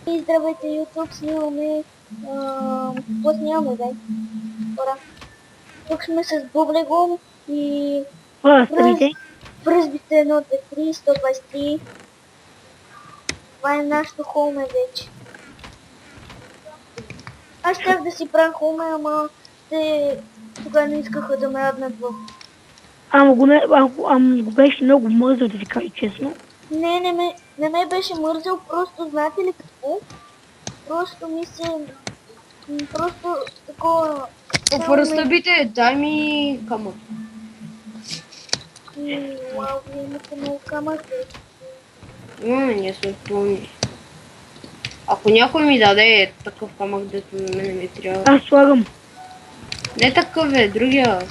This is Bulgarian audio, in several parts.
И здравейте, YouTube, снимаме... Какво снимаме, бе? Хора. Тук сме с Бублегум и... Здравейте. Пръзбите 1, 2, 3, 123. Това е нашото хоуме вече. Аз щях да си правя хоуме, ама те тогава не искаха да ме раднат в... Ама го беше много мързъл, да ви кажа честно. Не ме беше мързел, просто знаете ли какво? Просто ми се... Просто такова... Разтъбите, дай ми камък. Вау, вие имате много камък, бе. Ние сме пълни. Ако някой ми даде такъв камък, дето на мене ми трябва. Аз слагам. Не такъв е, другия.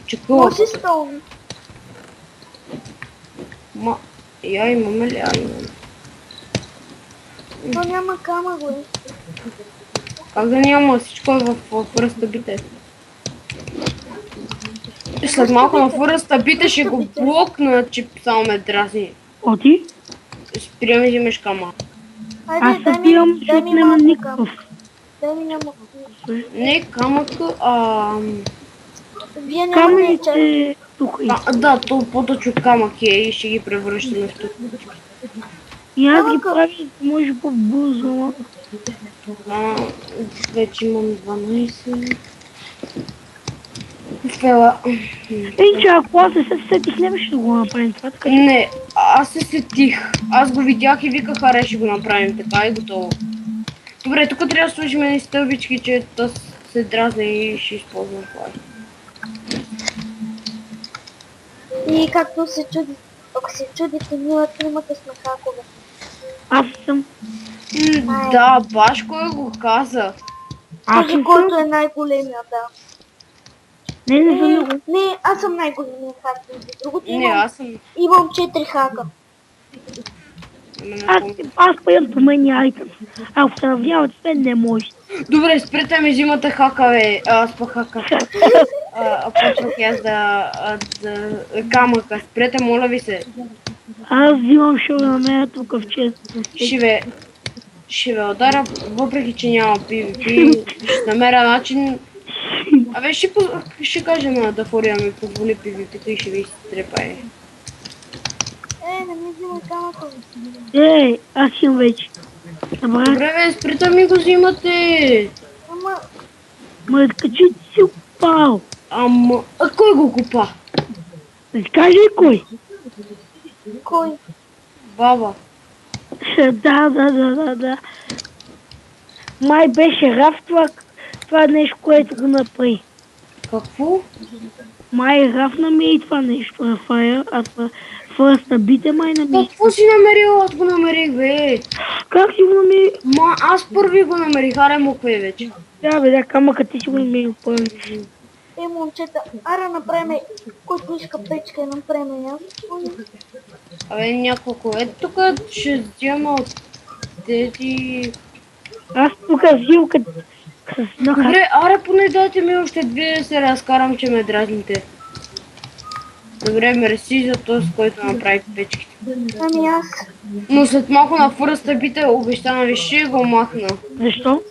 Чекува. Може стоун. Я имаме ли? Имаме. То няма камък, бе. Как да няма, всичко е в разтъбите. След малко на разтъбите ще го блокна, че само ме дразни. Оти? Спиря ми вземеш камък. Аз Дай събирам, защото ми няма малко никакъв. камък. Дай ми няма. Не камък, Вие нямате чак. Камъните тук. да, то по-точно камък е и ще ги превръщаме в тук. И аз ги правя, може по-бързо. Вече имам 12. Фела. Че ако аз не се сетих, не беше да го направим това, така че... Не, аз се сетих. Аз го видях и виках, аре ще го направим така и готово. Добре, тук трябва да сложим едни стълбички, че то се дразне и ще използвам това. И както се чуди, ако се чудите, ние тримата сме хакове. Аз съм. Да, баш кой го каза. Аз Този, съм. който е най-големия, да. Не съм много. Не, аз съм най-големия хак. Другото Не, аз съм... имам 4 хака. Аз пъям промени айтъм. Ако се навяват с мен, не може. Добре, спрете ми взимате хака, бе. Аз па хака. Почвах аз да камъка. Спрете, моля ви се. Аз взимам, ще го намеря тук в чест. Ще ме удара, въпреки че няма PvP. Ще намеря начин. Абе, ще кажа на Дафория ми позволи PvP-то и ще ви изтрепа. Не ми взимай камъка. Аз имам вече. Добре, бе, спрете ми го взимате. Ама, Ма качи си упал. А кой го купа? Да ти кажа ли кой? кой? Баба. Да. Май беше Раф това нещо, което го направи. Какво? Май Раф намери това нещо, Рафаел, а фърста бите май намери. Какво си намерил? Аз го намерих, бе. Как си го намери? Аз първи го намерих, аре мукве вече. Да, камъка ти си го намерил първи. Момчета, ара направим, който иска печка, направим я. Абе, няколко. Ето тук ще взема от тези... Аз тук взил като с ноха. Добре, аре поне дайте ми още две да се разкарам, че ме дразните. Добре, мерси за този, който направи печките. Ами аз. Но след малко на фърста бите, обещана ви, ще го махна. Защо?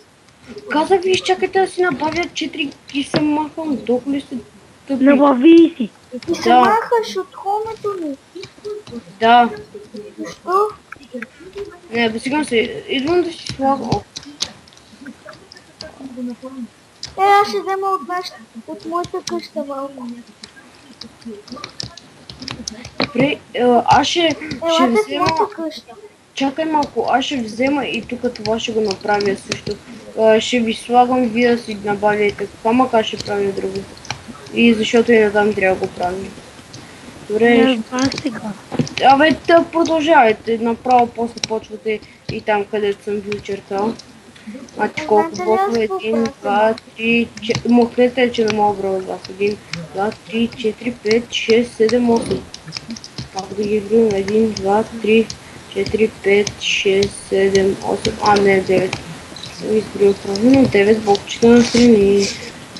Казах ви, изчакайте да си набавя 4 и се махам. Толкова ли сте тъпи? Набави си. И се махаш от хомето ми. Да. Защо? Не, besигам се. Идвам да си слагам. Аз ще взема от моята къща малко. Добре, аз ще Елате в взема... моята къща. Чакай малко, аз ще взема и тук това ще го направя също. Ще ви слагам, вие да си набавяйте камък, аз ще правя друго. И защото и натам трябва да го правим. Добре, абе, продължавайте, направо после почвате и там където съм бил чертал. Значи колко блокове? 1, 2, 3, 4... Махнете, че не мога броя от вас. 1, 2, 3, 4, 5, 6, 7, 8. Пак да ги броим. 1, 2, 3, 4, 5, 6, 7, 8... не, 9. Съм изброил правилно. 9 блокчета на страни.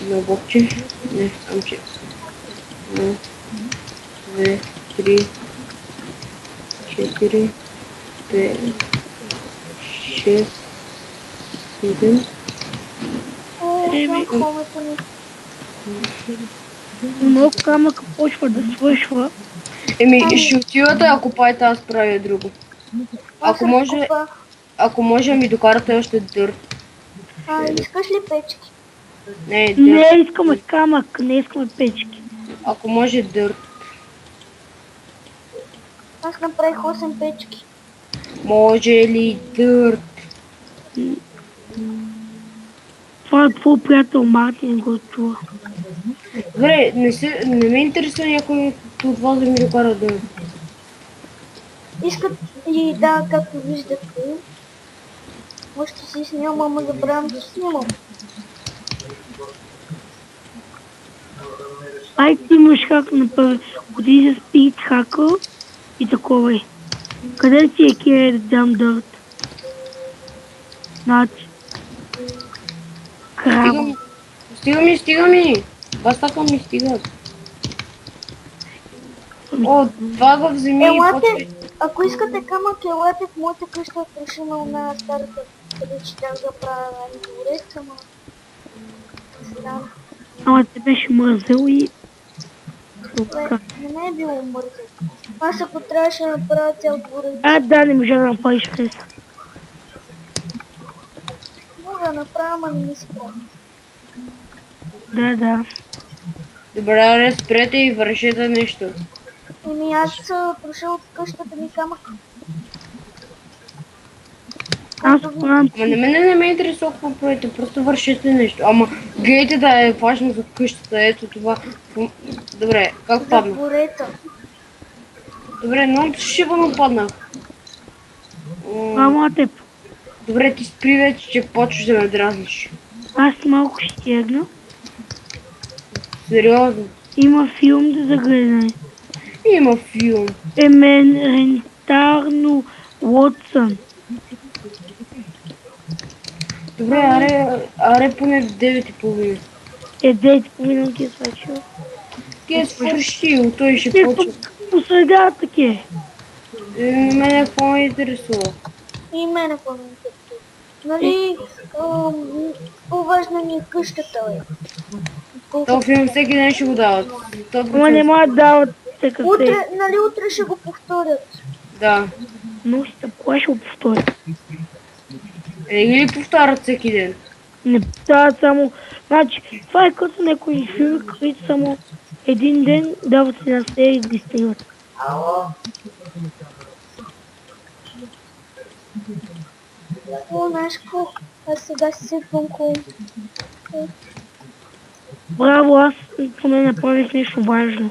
Едно блокче. Не, амче. 1, 2, 3, 4, 5, 6, 7. О, Еми. там хомето ми. Много камък почва да свършва. Еми, ще отивате, ако копаете, аз правя друго. Аз Ако може, разкопах. ако може ми докарате още дърт. Искаш ли печки? Не, Не дърт. искаме камък, не искаме печки. Ако може дърт. Аз направих 8 печки. Може ли дърт? Това е твой приятел Мартин го чува. Добре, не ме интересува някой от вас да ми докара дърт. Искат и да, както виждате. Още си снимам, ама забравям, че снимам. Ай, ти имаш хак направи. Ходи за спит хака и такова е. Къде ти е кие да дам дърт? Значи. Краво. Стига ми! Бастака ми стигат. О, това го вземи и Елате, почвай. ако искате камък, елате в моята къща, прошимал на старата, къде че тях да правя дворец, ама... Сега, Ама те беше мързел и... не ме е било мързо. Аз ако трябваше да направя цял дворец, Да, не можа да направиш леса. мога да направя, ама не ми се прави. Да. Добре, спрете и вършете нещо. Еми аз прошъл от къщата ми камък. Аз правям... Ама на мене не ме интересува какво правите, просто вършете нещо. Ама гледайте да е важно за къщата, ето това. Добре, как За падна? дворета. Добре, много шибано паднах. Ама теб. Добре, ти спри вече, че почваш да ме дразниш. Аз малко ще стегна. Сериозно. Има филм за загледане. Има филм. Ементарно Уотсън. Добре, аре поне в 9:30. 9:30 ти е свършил. Ти е свършил, той ще Ти почва. по средата ке. Мене какво ме интересува? И мене какво ми интересува. Нали, по-важна ми е къщата, бе. Този филм всеки ден ще го дават. Ама не мога да дават така Утре, се. нали утре ще го повторят. Да. Но ще кога ще го повторя. Не ги ли повтарят всеки ден? Не дават само... Значи, това е като някои филми, които само един ден дават си на серия и ги снимат. О, знаеш какво? Аз сега си сипвам хум. Браво, аз поне направих нещо важно.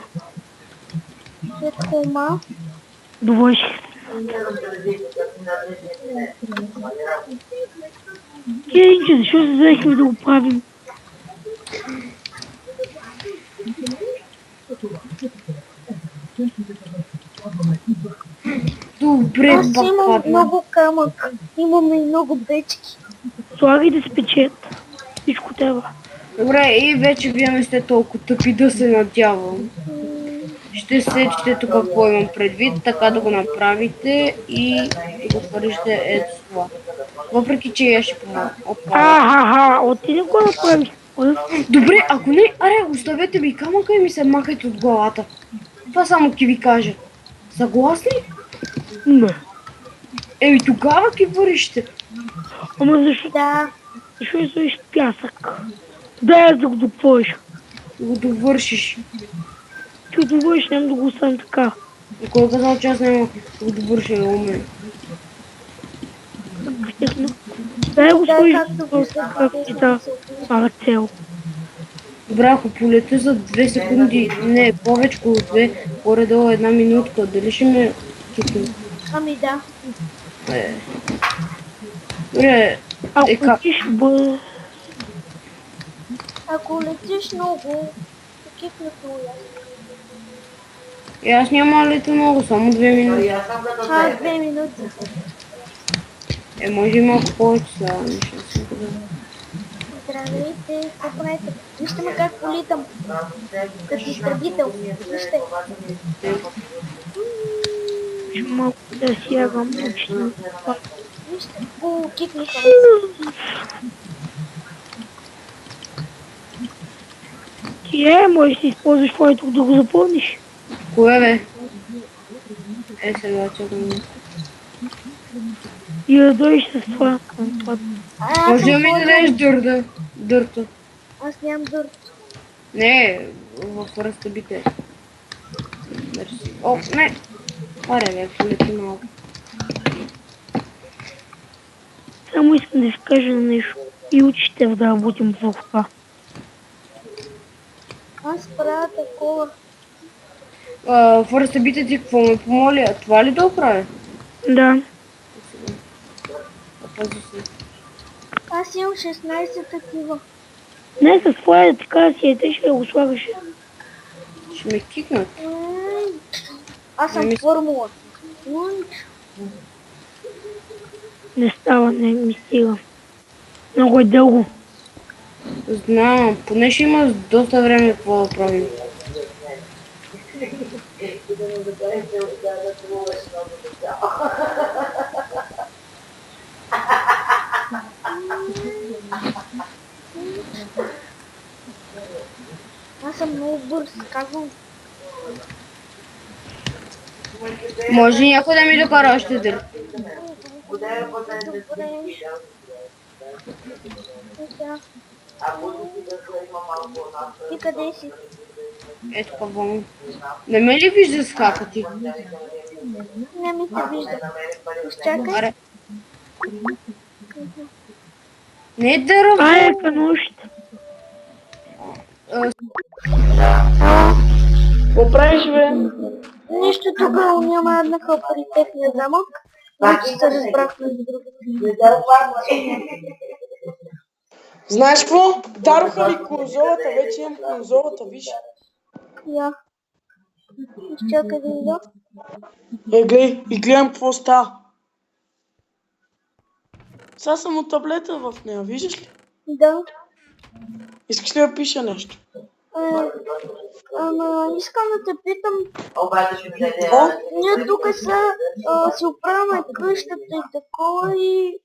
След хума. Довърших. Иначе, защо се взехме да го правим? Добре, Аз пак имам падна. много камък. Имам и много бечки. Слагай да спечет. Всичко трябва. Добре, и вече вие не сте толкова тъпи да се надявам. Ще сечете тук какво имам предвид, така да го направите и да го свържете ето с това. Въпреки, че я ще помогна. Отиде го направиш. Добре, ако не, аре, оставете ми камъка и ми се махайте от главата. Това само ки ви кажа. Съгласни? Не. Еми тогава ки вършите. Ама защо? Да. Защо излизаш пясък? Дай да го допълниш. Го довършиш. Ти го довършиш, няма да го оставим така. И кой казал, че аз няма да го довърша, е умен. Дай го Да, сложиш както виждате, как ти да пара цел. Добре, ако полета за 2 секунди, не, повече от 2, горе-долу 1 минутка, дали ще ме кикне? Ами да. Добре, Ако как? летиш бърз, Ако летиш много, ще кикнат много. И аз няма да лета много, само 2 минути. 2 минути. Може и малко повече сега, неща си казвам. Здравейте, какво правите? Вижте ме как политам. Като изтребител. Вижте. ще малко да сягам очите. Вижте. го кикнаха. Можеш да си използваш твоето да го запълниш. Кое бе? Сега чакам. И да дойдеш с това към това. Аз Може да съм ми сложил. дадеш дърда? Дърта. Аз нямам дърт. Не, в разтъбите. Мерси. О, не! Аре, бе, полети малко. Само искам да ви кажа на нещо. И учите да работим по това. Аз правя такова. В разтъбите ти какво ме помоли? Това ли да оправя? Да. Пази се. Аз имам 16 такива. Не с твоя така си те ще го слагаш. Ще ме кикнат. Аз съм Ами- формула. Не става, не ми стига. Много е дълго. Знам, поне ще има доста време какво да правим. Аз съм много бърз, казвам. Може някой да ми докара още дърт. Добре. Ти къде си? Ето павон. Не ме ли вижда скака ти? Не ми се вижда. Изчакай. Аре. Не е дърво. Ай, канощ. Какво правиш, бе? Нищо тук няма еднака при техния замък. Вече се разбрахме за другите. Знаеш какво? Дароха ми конзолата, вече имам конзолата, виж. Я. Изчакай да видя. Гледай, и гледам какво става. Сега съм от таблета в нея, виждаш ли? Да. Искаш ли да пиша нещо? Ама искам да те питам. О, Ние тук си оправяме къщата и такова и